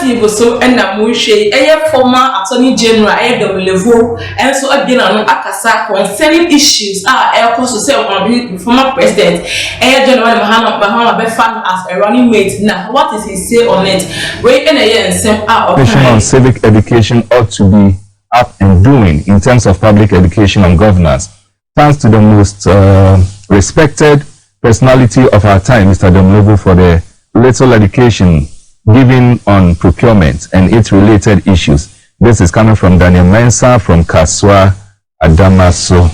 narrative so and na muhwe former attorney general Anɪmal-Domelovo and so again on akasa concerning issues also say on the former president General Mahama be found as a running mate. Now what is he say on it? Wait in a year and same on civic education ought to be up and doing in terms of public education and governance. Thanks to the most respected personality of our time, Mr. Domelovo, for the little education given on procurement and its related issues. This is coming from Daniel Mensah from Kaswa, Adamaso.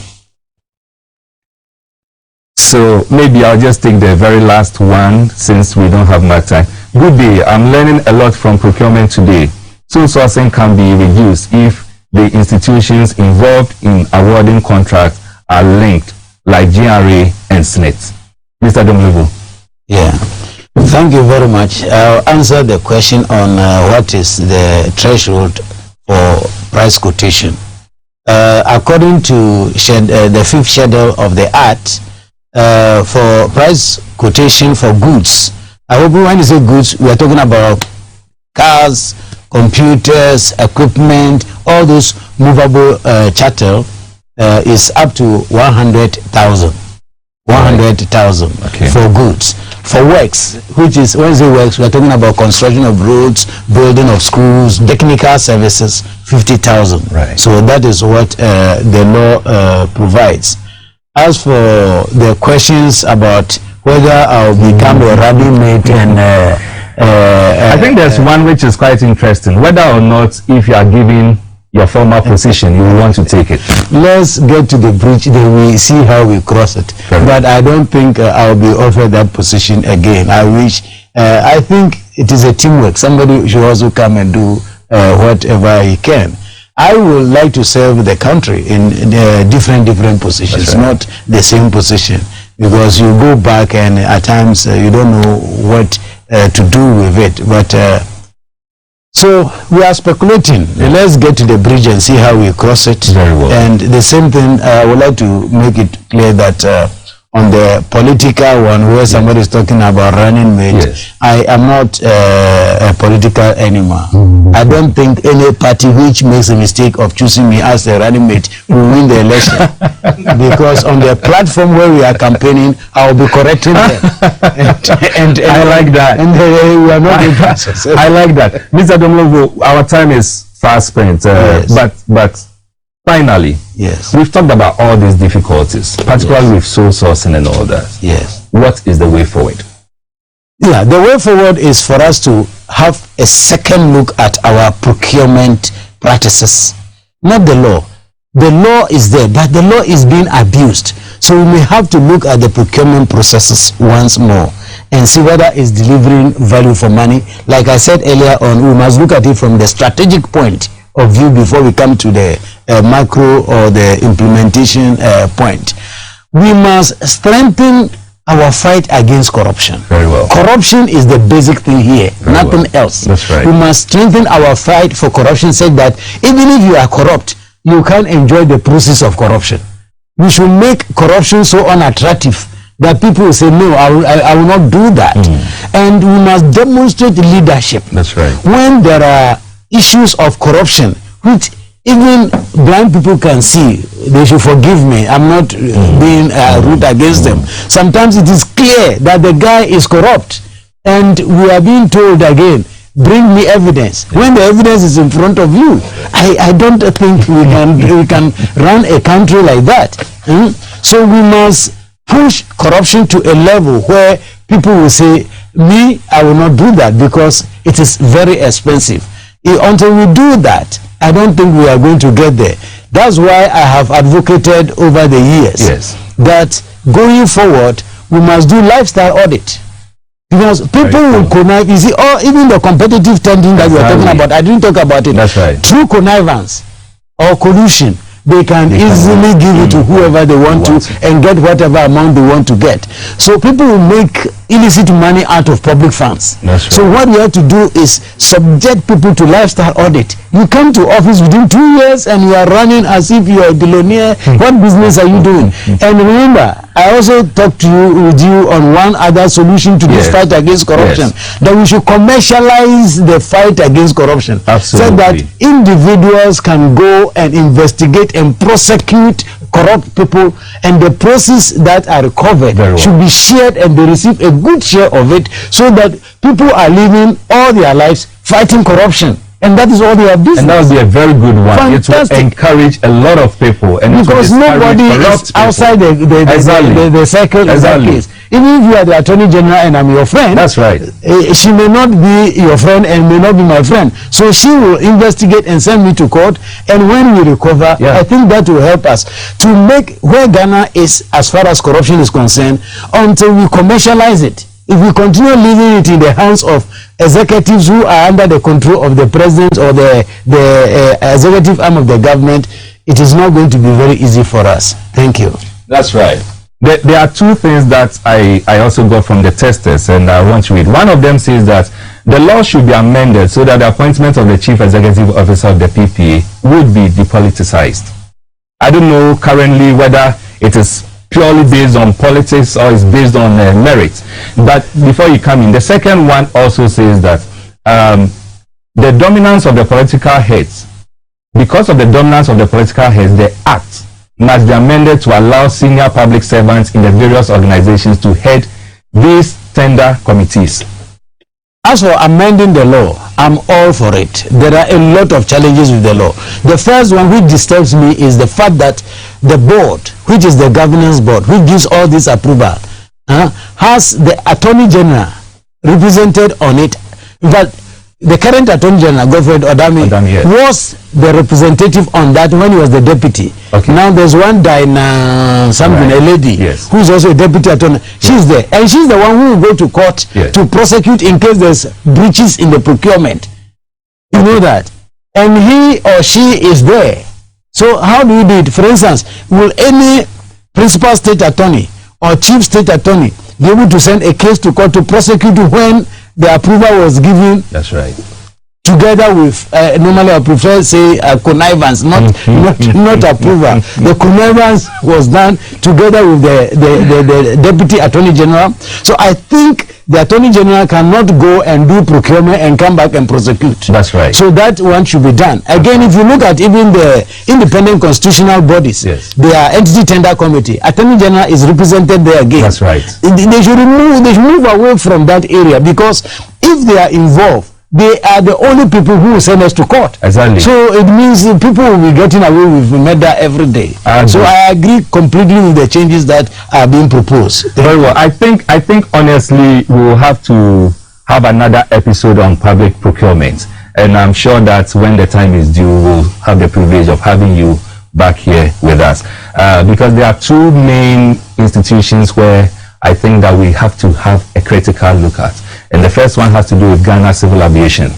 So maybe I'll just take the very last one since we don't have much time. Good day. I'm learning a lot from procurement today. Sole sourcing can be reduced if the institutions involved in awarding contracts are linked, like GRA and SNIT. Mr. Domelovo. Yeah. Thank you very much. I'll answer the question on what is the threshold for price quotation. According to the 5th schedule of the Act, for price quotation for goods, I hope when you say goods, we are talking about cars, computers, equipment, all those movable chattel is up to 100,000. 100,000 for goods. For works, which is when they works, we are talking about construction of roads, building of schools, technical services, 50,000. Right. So that is what the law provides. As for the questions about whether I'll become a running mate and I think there's one which is quite interesting. Whether or not, if you are given your former position, you want to take it. Let's get to the bridge, then we see how we cross it. But I don't think I'll be offered that position again. I wish, I think it is a teamwork. Somebody should also come and do whatever he can. I would like to serve the country in different positions, not the same position, because you go back and at times you don't know what to do with it. But so we are speculating. Let's get to the bridge and see how we cross it. Very well. And the same thing, I would like to make it clear that on the political one, where somebody is talking about running mate, I am not a political animal. I don't think any party which makes a mistake of choosing me as a running mate will win the election. Because on the platform where we are campaigning, I will be correcting them. and I like that. And we are not in process. I like that. Mr. Domelovo, our time is fast spent, but finally, we've talked about all these difficulties, particularly with sole sourcing and all that. Yes. What is the way forward? Yeah, the way forward is for us to have a second look at our procurement practices, not the law. The law is there, but the law is being abused. So we may have to look at the procurement processes once more and see whether it's delivering value for money. Like I said earlier on, we must look at it from the strategic point of view before we come to the macro or the implementation point. We must strengthen our fight against corruption. Very well. Corruption is the basic thing here, nothing else. That's right. We must strengthen our fight for corruption, such that even if you are corrupt, you can't enjoy the process of corruption. We should make corruption so unattractive that people will say, no, I will not do that. And we must demonstrate leadership. That's right. When there are issues of corruption, which even blind people can see, they should forgive me. I'm not being rude against them. Sometimes it is clear that the guy is corrupt, and we are being told again, bring me evidence. When the evidence is in front of you, I don't think we can run a country like that. So we must push corruption to a level where people will say, me, I will not do that because it is very expensive. Until we do that, I don't think we are going to get there. That's why I have advocated over the years that going forward, we must do lifestyle audit. Because people will connive, you see, or even the competitive tendering that we are talking about, I didn't talk about it. That's right. Through connivance or collusion, they can easily give it to whoever they want to and get whatever amount they want to get. So people will make illicit money out of public funds. That's right. So what we have to do is subject people to lifestyle audit. You come to office within 2 years and you are running as if you are a billionaire. What business are you doing? And remember, I also talked with you on one other solution to this fight against corruption. That we should commercialize the fight against corruption. Absolutely. So that individuals can go and investigate and prosecute corrupt people, and the proceeds that are recovered should be shared, and they receive a good share of it, so that people are living all their lives fighting corruption. And that is all they have done. And that would be a very good one. Fantastic. It will encourage a lot of people. And because nobody is outside the circle. Exactly. Even if you are the Attorney General and I'm your friend, that's right. She may not be your friend and may not be my friend. So she will investigate and send me to court. And when we recover, I think that will help us to make where Ghana is as far as corruption is concerned, until we commercialize it. If we continue leaving it in the hands of executives who are under the control of the president or the executive arm of the government, it is not going to be very easy for us. Thank you. That's right. There are two things that I also got from the testers, and I want to read. One of them says that the law should be amended so that the appointment of the chief executive officer of the PPA would be depoliticized. I don't know currently whether it is purely based on politics or is based on merit. But before you come in, the second one also says that the dominance of the political heads, because of the dominance of the political heads, the act must be amended to allow senior public servants in the various organizations to head these tender committees. As for amending the law, I'm all for it. There are a lot of challenges with the law. The first one which disturbs me is the fact that the board, which is the governance board, which gives all this approval, has the Attorney General represented on it. But the current Attorney General, Godfred Odami, was the representative on that when he was the deputy. Now there's one Diana something, a lady, who is also a deputy attorney. She's there, and she's the one who will go to court to prosecute in case there's breaches in the procurement. You know that. And he or she is there. So how do you do it? For instance, will any principal state attorney or chief state attorney be able to send a case to court to prosecute when the approval was given? That's right. Together with normally I prefer say connivance, not approval. The connivance was done together with the deputy attorney general. So I think the attorney general cannot go and do procurement and come back and prosecute. That's right. So that one should be done. Again, if you look at even the independent constitutional bodies, their entity tender committee, attorney general is represented there again. That's right. They should move away from that area, because if they are involved, they are the only people who will send us to court. Exactly. So it means people will be getting away with murder every day. So I agree completely with the changes that are being proposed. Very well. I think honestly we will have to have another episode on public procurement, and I'm sure that when the time is due, we'll have the privilege of having you back here with us, because there are two main institutions where I think that we have to have a critical look at. And the first one has to do with Ghana Civil Aviation.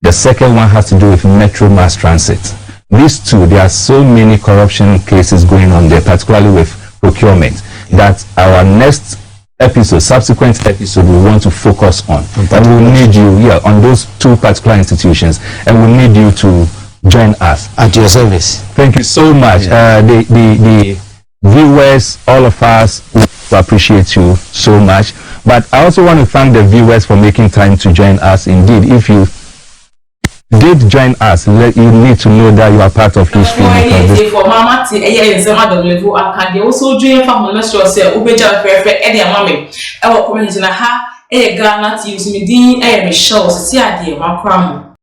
The second one has to do with Metro Mass Transit. These two, there are so many corruption cases going on there, particularly with procurement, that our next episode, subsequent episode, we want to focus on. And we'll need you, on those two particular institutions, and we'll need you to join us. At your service. Thank you so much. The viewers, all of us, we appreciate you so much. But I also want to thank the viewers for making time to join us. Indeed, if you did join us, you need to know that you are part of history. For Mama T, Anɪmal-Domelovo, I can also dream from yourself, Ubeja Perfect, Eddie Mammy. Our community, Ghana, use me, Dean, Michelle, Sia, dear, my crown.